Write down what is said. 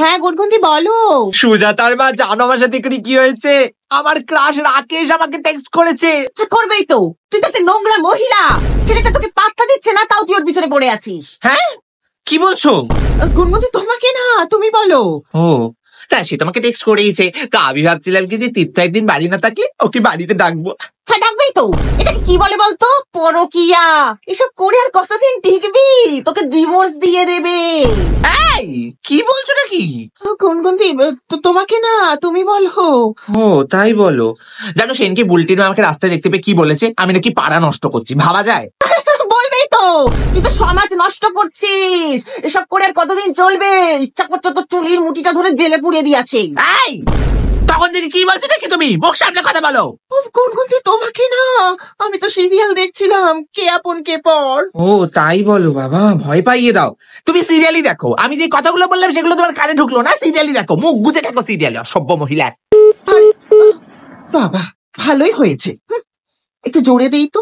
হ্যাঁ গুনগুনদি বলো। সুজাতার মা, জানো আমার সাথে কি হয়েছে? আমার ক্রাশ রাকেশ আমাকে টেক্সট করেছে। হ্যাঁ করবেই তো, তুই তো একটা নোংরা মহিলা। ছেলেটা তোকে পাত্তা দিচ্ছে না, তাও তুই ওর পিছনে পড়ে আছিস। হ্যাঁ, কি বলছো? গুনগুনদি তোমাকে না, তুমি বলো। ও না, সে তোমাকে টেক্সট করেইছে। তো আমি ভাবছিলাম কি যে তীর্থ একদিন বাড়ি না থাকলে ওকে বাড়িতে ডাকবো। হ্যাঁ ডাকবেই তো। এটাকে কি বলে বলতো? পরকিয়া। এসব করে আর কতদিন টিকবি? তোকে ডিভোর্স দিয়ে দেবে। এই কি বলছো নাকি? গুনগুনদি তোমাকে না, তুমি বলো। ও তাই বলো। জানো সেনকে বুলটিনো আমাকে রাস্তায় দেখতে পেয়ে কি বলেছে? আমি নাকি পাড়া নষ্ট করছি। ভাবা যায়? বলবেই তো, তুই তো সমাজ নষ্ট করছিস। এসব করে আর কতদিন চলবে? ইচ্ছা করছো তো চুলির মুঠিটা ধরে জেলে পুড়িয়ে দিয়েছে। এই তখন থেকে কি বলছো নাকি? তুমি মুখ সামনে কথা বলো। গুনগুনদি তোমাকে না, আমি তো সিরিয়াল দেখছিলাম, কে আপন কে পর। ও তাই বলো বাবা, ভয় পাইয়ে দাও। তুমি সিরিয়ালই দেখো। আমি যে কথাগুলো বললাম সেগুলো তোমার কানে ঢুকলো না? সিরিয়ালই দেখো, মুখ গুজে থাকো সিরিয়ালে, অসভ্য মহিলা। বাবা, ভালোই হয়েছে। একটু জোরে দেই তো।